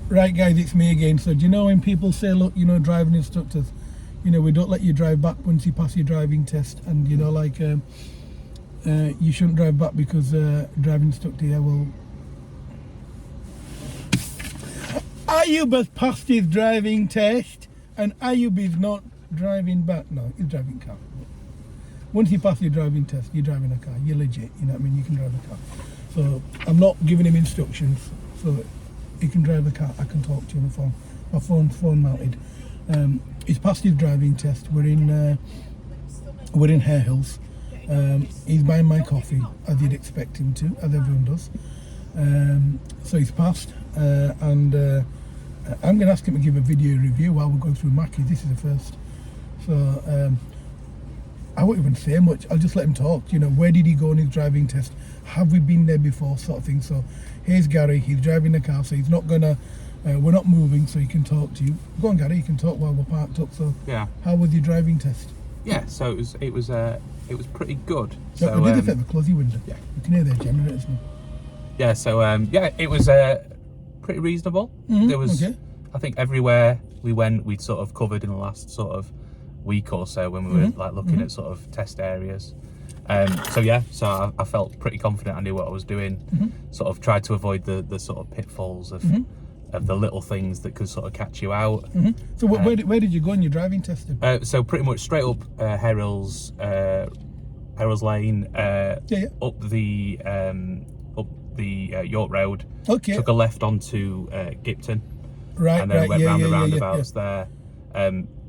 Right, guys, it's me again. So do you know when people say, look, you know, driving instructors, you know, we don't let you drive back once you pass your driving test, and you know, like you shouldn't drive back because driving instructor here will. Ayub has passed his driving test, and Ayub is not driving back. No, he's driving car. Once you pass your driving test, you're driving a car. You're legit. You know what I mean? You can drive a car. So I'm not giving him instructions. So he can drive the car. I can talk to you on the phone. My phone's phone mounted. He's passed his driving test. We're in Hare Hills. He's buying my coffee as you'd expect him to, as everyone does. So he's passed, and I'm going to ask him to give a video review while we're going through Mackie. This is the first. So I won't even say much. I'll just let him talk. You know, where did he go on his driving test? Have we been there before, sort of thing. So here's Gary. He's driving the car, so he's not gonna. We're not moving, so he can talk to you. Go on, Gary. You can talk while we're parked up. So yeah. How was your driving test? Yeah. So it was pretty good. So So we did a bit of a close your window. yeah. You can hear their generators now. Yeah. So yeah, it was pretty reasonable. There was, okay. I think everywhere we went, we'd sort of covered in the last sort of week or so when we were like looking at sort of test areas. So yeah, so I felt pretty confident. I knew what I was doing. Sort of tried to avoid the sort of pitfalls of the little things that could sort of catch you out. So where did you go in your driving test? So pretty much straight up Hare Hills Lane, up the York Road. Okay. Took a left onto Gipton. Right, and then right, went round the yeah, roundabouts there.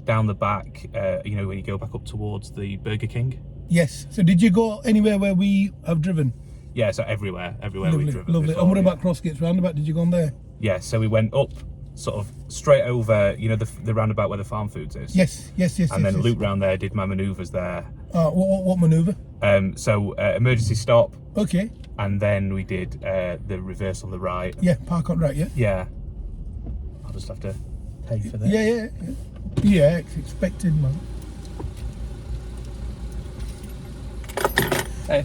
Down the back, you know, when you go back up towards the Burger King. Yes. So did you go anywhere where we have driven? Yeah, so everywhere Lovely, we've driven. lovely. Before, And what yeah. about Crossgates roundabout? Did you go on there? Yeah, so we went up, sort of straight over, you know, the roundabout where the Farm Foods is. Yes. And then looped round there, did my manoeuvres there. What manoeuvre? So emergency stop. Okay. And then we did the reverse on the right. Yeah, park on right. Yeah. Yeah. I'll just have to pay for that. Yeah, it's expected, man. Hey.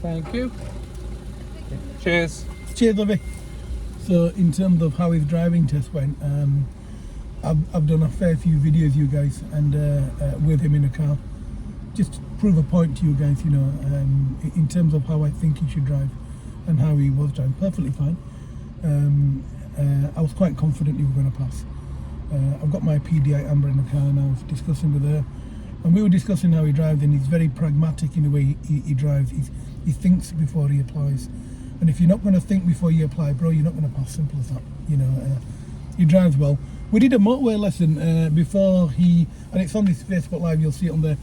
Thank you. Cheers. Cheers, lovey. So, in terms of how his driving test went, I've done a fair few videos, you guys, and with him in the car, just to prove a point to you guys, you know, in terms of how I think he should drive and how he was driving. Perfectly fine. I was quite confident he was going to pass. I've got my PDI Amber in the car, and I was discussing with her, and we were discussing how he drives, and he's very pragmatic in the way he drives. He thinks before he applies, and if you're not going to think before you apply, bro, you're not going to pass. Simple as that. You know, he drives well. We did a motorway lesson before and it's on this Facebook Live. You'll see it on there.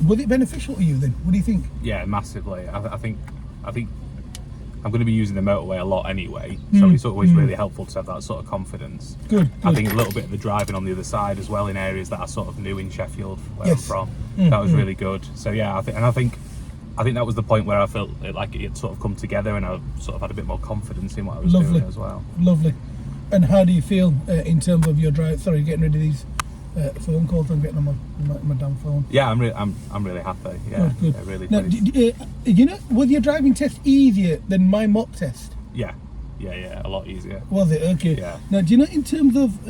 Was it beneficial to you then? What do you think? Yeah, massively. I think I'm going to be using the motorway a lot anyway, so it's always really helpful to have that sort of confidence. Good. I think a little bit of the driving on the other side as well in areas that are sort of new in Sheffield, where Yes. I'm from. That was really good. So yeah, I think that was the point where I felt like it had sort of come together, and I sort of had a bit more confidence in what I was doing as well. Lovely. And how do you feel in terms of your drive? Sorry, getting rid of these phone calls. I'm getting on my damn phone. Yeah, I'm really happy. Yeah, Good. yeah, really Now, pleased. you know, was your driving test easier than my mock test? Yeah, a lot easier. Was it? Okay. Yeah. Now, do you know, in terms of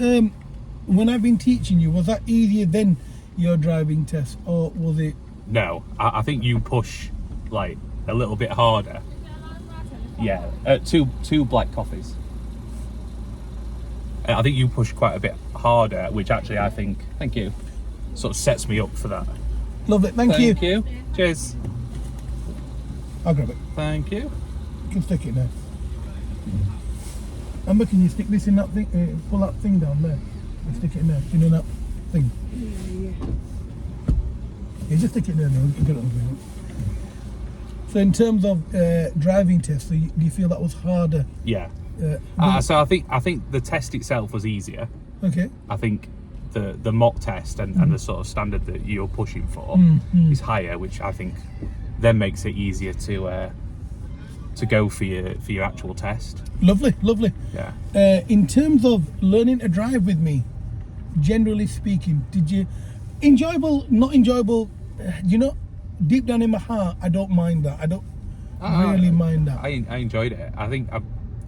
when I've been teaching you, was that easier than your driving test, or was it? No, I think you push like a little bit harder. Yeah, two black coffees. I think you push quite a bit harder, which actually I think, thank you, sort of sets me up for that. Lovely. Thank you. Thank you. Cheers. I'll grab it. Thank you. You can stick it now. Amber, can you stick this in that thing? Pull that thing down there. And stick it in there. You know that thing? Yeah, just stick it there now. You can get it on the ground. So in terms of driving tests, do you feel that was harder? Yeah. So I think the test itself was easier. Okay. I think the mock test and the sort of standard that you're pushing for is higher, which I think then makes it easier to go for your actual test. Lovely. Yeah. In terms of learning to drive with me, generally speaking, did you enjoyable, not enjoyable? You know, deep down in my heart, I don't mind that. Really mind that. I enjoyed it. I think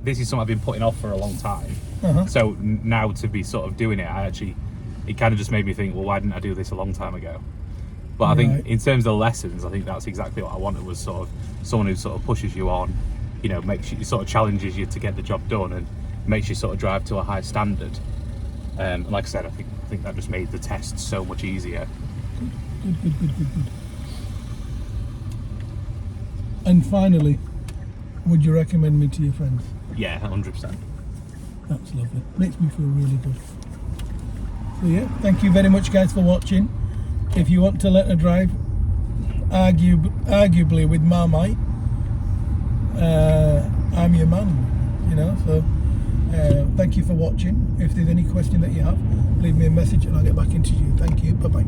this is something I've been putting off for a long time. Uh-huh. So now to be sort of doing it, it kind of just made me think, well, why didn't I do this a long time ago? But I think Right. in terms of lessons, I think that's exactly what I wanted, was sort of someone who sort of pushes you on, you know, makes you, sort of challenges you to get the job done and makes you sort of drive to a high standard. And like I said, I think that just made the test so much easier. Good. And finally, would you recommend me to your friends? Yeah, 100%. That's lovely. Makes me feel really good. So yeah, thank you very much, guys, for watching. If you want to let her drive, arguably with Marmite, I'm your man, you know. So thank you for watching. If there's any question that you have, leave me a message and I'll get back into you. Thank you. Bye bye.